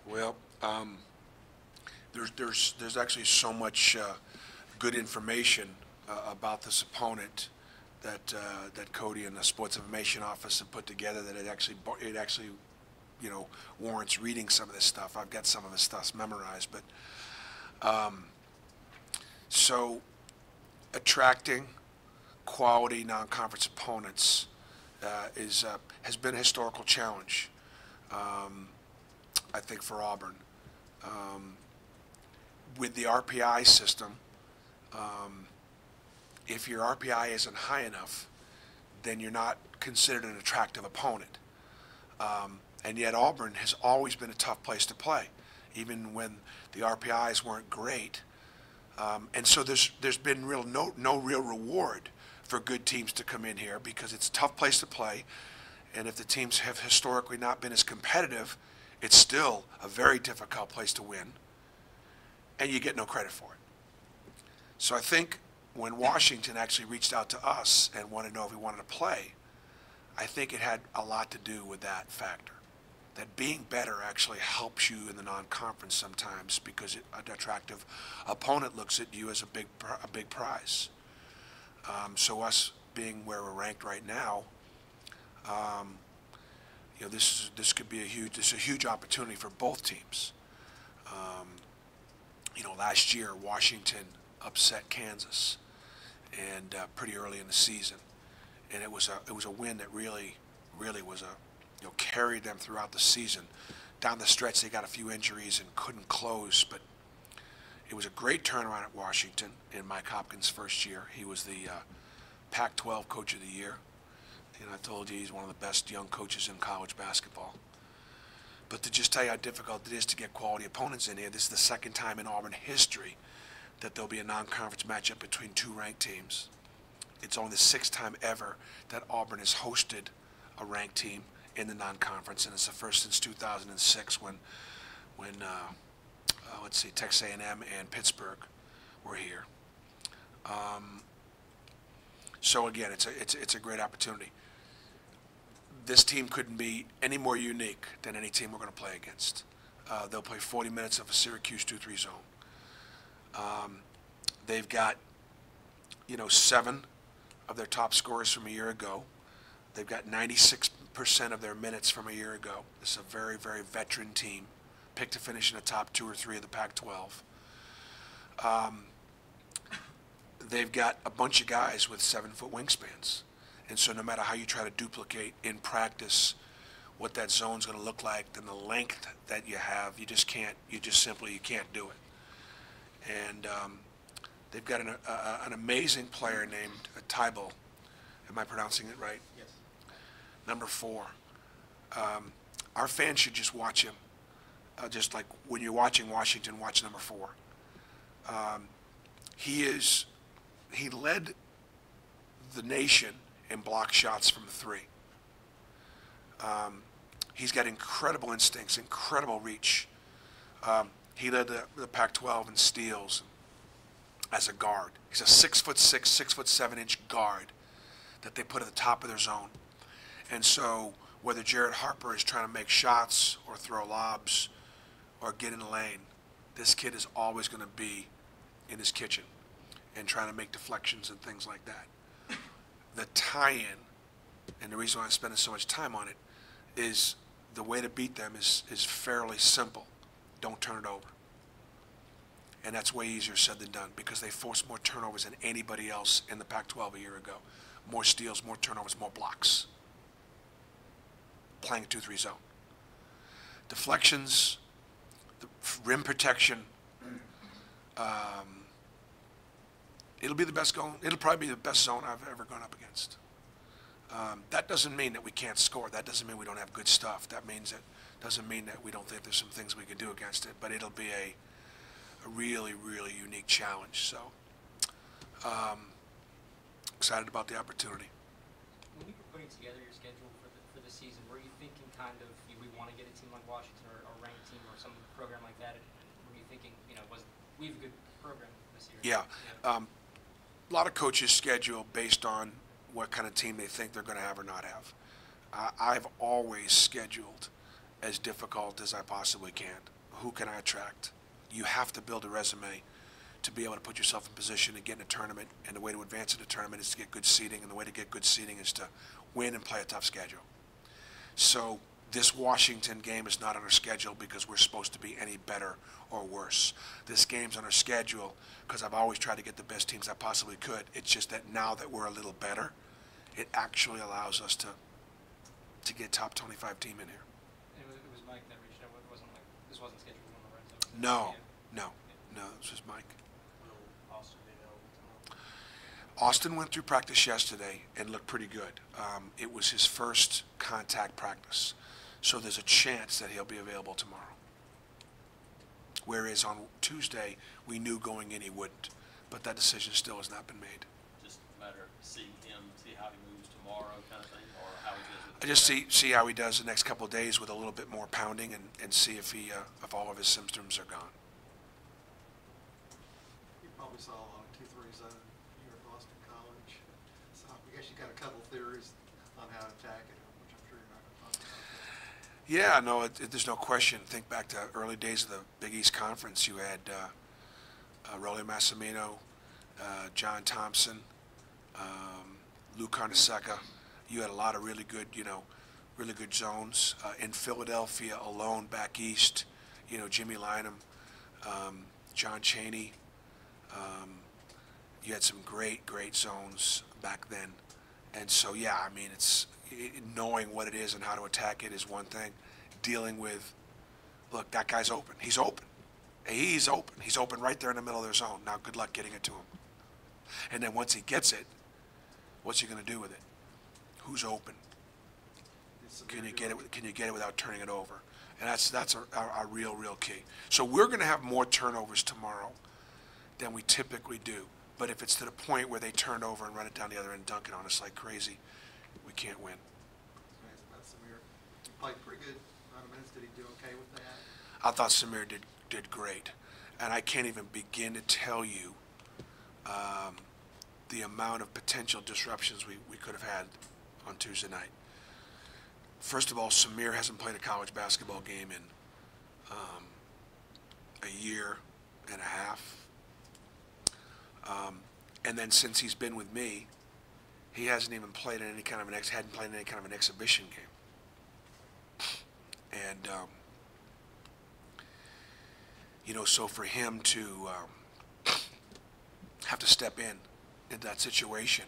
Well, there's actually so much good information about this opponent that Cody and the Sports Information Office have put together that it actually warrants reading some of this stuff. I've got some of this stuff memorized, but so attracting quality non-conference opponents has been a historical challenge. I think for Auburn. With the RPI system, if your RPI isn't high enough, then you're not considered an attractive opponent. And yet Auburn has always been a tough place to play, even when the RPIs weren't great. And so there's been no real reward for good teams to come in here because it's a tough place to play. And if the teams have historically not been as competitive, it's still a very difficult place to win, and you get no credit for it. So I think when Washington actually reached out to us and wanted to know if we wanted to play, I think it had a lot to do with that factor. That being better actually helps you in the non-conference sometimes because an attractive opponent looks at you as a big prize. So us being where we're ranked right now, this could be a huge opportunity for both teams. Last year Washington upset Kansas, and pretty early in the season, and it was a win that really was carried them throughout the season. Down the stretch they got a few injuries and couldn't close, but it was a great turnaround at Washington in Mike Hopkins' first year. He was the Pac-12 Coach of the Year. And I told you he's one of the best young coaches in college basketball. But to just tell you how difficult it is to get quality opponents in here, this is the second time in Auburn history that there'll be a non-conference matchup between two ranked teams. It's only the sixth time ever that Auburn has hosted a ranked team in the non-conference, and it's the first since 2006 when Texas A&M and Pittsburgh were here. So again, it's a great opportunity. This team couldn't be any more unique than any team we're going to play against. They'll play 40 minutes of a Syracuse 2-3 zone. They've got, 7 of their top scorers from a year ago. They've got 96% of their minutes from a year ago. This is a very, very veteran team, picked to finish in the top 2 or 3 of the Pac-12. They've got a bunch of guys with 7-foot wingspans. And so no matter how you try to duplicate in practice what that zone's going to look like, then the length that you have, you simply can't do it. And they've got an amazing player named Tybal. Am I pronouncing it right? Yes. Number 4. Our fans should just watch him. Just like when you're watching Washington, watch number 4. He led the nation in block shots from the 3. He's got incredible instincts, incredible reach. He led the Pac-12 in steals as a guard. He's a 6'6", 6'7" guard that they put at the top of their zone. And so whether Jared Harper is trying to make shots or throw lobs or get in the lane, this kid is always going to be in his kitchen and trying to make deflections and things like that. The tie-in, and the reason why I'm spending so much time on it, is the way to beat them is fairly simple. Don't turn it over. And that's way easier said than done because they forced more turnovers than anybody else in the Pac-12 a year ago. More steals, more turnovers, more blocks. Playing a 2-3 zone. Deflections, the rim protection, it'll probably be the best zone I've ever gone up against. That doesn't mean that we can't score. That doesn't mean we don't have good stuff. Doesn't mean that we don't think there's some things we can do against it. But it'll be a really, really unique challenge. So excited about the opportunity. When you were putting together your schedule for the season, were you thinking kind of we want to get a team like Washington or a ranked team or some program like that? Were you thinking, we have a good program this year? Yeah. A lot of coaches schedule based on what kind of team they think they're going to have or not have. I've always scheduled as difficult as I possibly can. Who can I attract? You have to build a resume to be able to put yourself in position to get in a tournament, and the way to advance in a tournament is to get good seeding, and the way to get good seeding is to win and play a tough schedule. So this Washington game is not on our schedule because we're supposed to be any better or worse. This game's on our schedule because I've always tried to get the best teams I possibly could. It's just that now that we're a little better, it actually allows us to get top 25 team in here. It was Mike that reached out. It wasn't like this wasn't scheduled on the Red Sox. No, this was Mike. Will Austin be available tomorrow? Austin went through practice yesterday and looked pretty good. It was his first contact practice, so there's a chance that he'll be available tomorrow. Whereas on Tuesday, we knew going in he wouldn't, but that decision still has not been made. Just a matter of seeing him, see how he moves tomorrow kind of thing, or how he does with I just see how he does the next couple of days with a little bit more pounding and see if if all of his symptoms are gone. You probably saw a lot of 2-3 zone here at Boston College. So I guess you got a couple theories on how to attack it, which I'm sure you're not going to talk about. Yeah, no, there's no question. Think back to early days of the Big East Conference. You had Rolly Massimino, John Thompson, Lou Carnesecca. You had a lot of really good, really good zones. In Philadelphia alone, back east, Jimmy Lynam, John Chaney. You had some great zones back then. And so, yeah, I mean, knowing what it is and how to attack it is one thing. Dealing with, look, that guy's open. He's open. He's open. He's open right there in the middle of their zone. Now, good luck getting it to him. And then once he gets it, what's he going to do with it? Who's open? Can you get it without turning it over? And that's our real key. So we're going to have more turnovers tomorrow than we typically do. But if it's to the point where they turn over and run it down the other end and dunk it on us like crazy, we can't win. About Samir. He played pretty good amount of minutes. Did he do okay with that? I thought Samir did great. And I can't even begin to tell you the amount of potential disruptions we could have had on Tuesday night. First of all, Samir hasn't played a college basketball game in a year and a half. And then since he's been with me, he hasn't even played in any kind of hadn't played in any kind of an exhibition game. And so for him to have to step in that situation,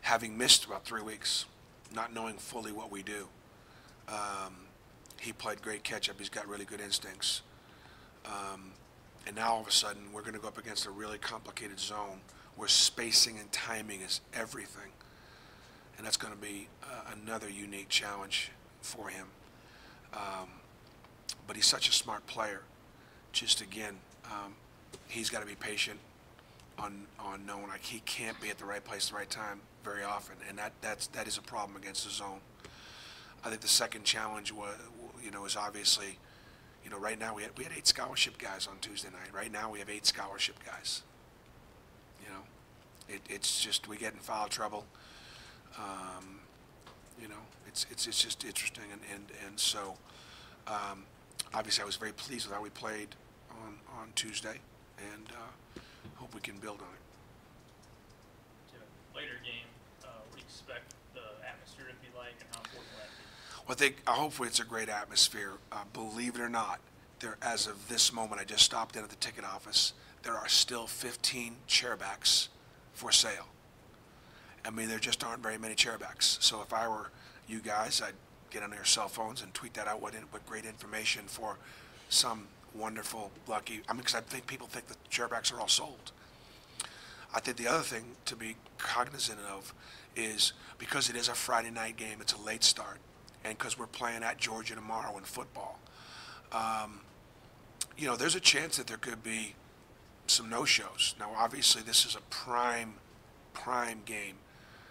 having missed about 3 weeks, not knowing fully what we do, he played great catch-up. He's got really good instincts. And now all of a sudden we're going to go up against a really complicated zone where spacing and timing is everything. And that's going to be another unique challenge for him. But he's such a smart player. Just again, he's got to be patient on knowing like he can't be at the right place at the right time very often, and that is a problem against the zone. I think the second challenge was, is obviously, right now we had 8 scholarship guys on Tuesday night. Right now we have 8 scholarship guys. It's just we get in foul trouble. It's just interesting, and so obviously I was very pleased with how we played on Tuesday, and hope we can build on it. Later game, what do you expect the atmosphere to be like, and how important will that be? Well, hopefully it's a great atmosphere. Believe it or not, as of this moment, I just stopped in at the ticket office. There are still 15 chairbacks for sale. I mean, there just aren't very many chairbacks. So if I were you guys, I'd get on your cell phones and tweet that out. What great information for some wonderful, lucky. I mean, because I think people think the chairbacks are all sold. I think the other thing to be cognizant of is because it is a Friday night game, it's a late start, and because we're playing at Georgia tomorrow in football, there's a chance that there could be some no-shows. Now, obviously, this is a prime game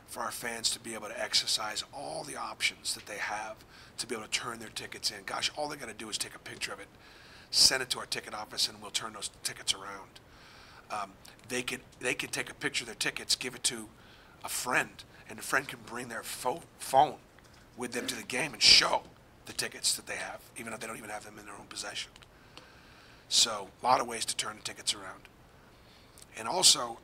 for our fans to be able to exercise all the options that they have to be able to turn their tickets in. Gosh, all they got to do is take a picture of it, send it to our ticket office, and we'll turn those tickets around. They can take a picture of their tickets, give it to a friend, and the friend can bring their phone with them to the game and show the tickets that they have, even if they don't even have them in their own possession. So a lot of ways to turn the tickets around. And also,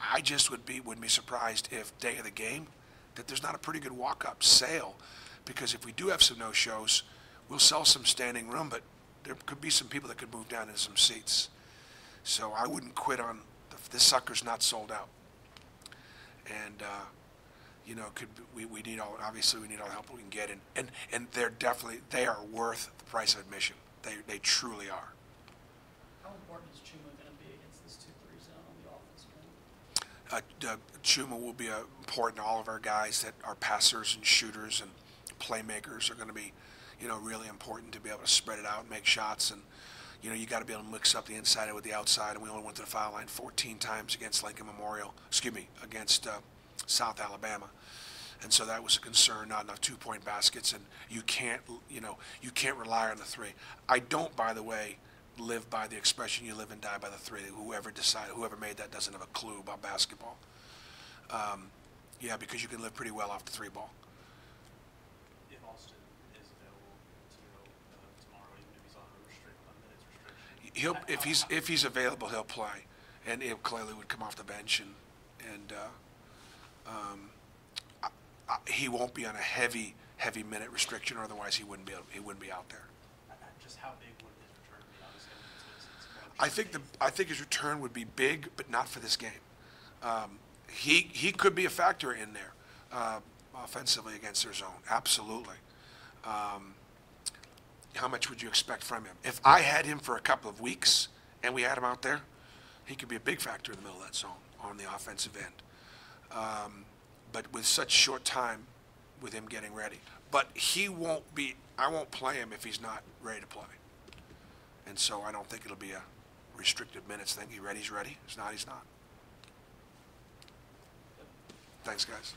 I just wouldn't be surprised if day of the game that there's not a pretty good walk-up sale, because if we do have some no-shows, we'll sell some standing room, but there could be some people that could move down into some seats. So I wouldn't quit on this sucker's not sold out. And you know, we need obviously we need all the help we can get, and they are worth the price of admission. They truly are. How important is Chuma going to be against this 2-3 zone on the offensive end? Chuma will be important to all of our guys that are passers and shooters and playmakers are going to be, you know, really important to be able to spread it out and make shots. And you know, you got to be able to mix up the inside with the outside. And we only went to the foul line 14 times against Lincoln Memorial. Against South Alabama. And so that was a concern, not enough 2-point baskets, and you can't rely on the three. I don't, by the way, live by the expression "you live and die by the three." Whoever made that doesn't have a clue about basketball. Yeah, because you can live pretty well off the 3 ball. If Austin is available tomorrow, even if he's on a minutes restriction. If he's available, he'll play, and it clearly would come off the bench, and he won't be on a heavy minute restriction, or otherwise he wouldn't be out there. Just how big would his return be? Obviously, I think his return would be big, but not for this game. He could be a factor in there offensively against their zone, absolutely. How much would you expect from him? If I had him for a couple of weeks and we had him out there, he could be a big factor in the middle of that zone on the offensive end. But with such short time with him getting ready. But I won't play him if he's not ready to play. And so I don't think it'll be a restricted minutes thing. He's ready. He's not, he's not. Thanks, guys.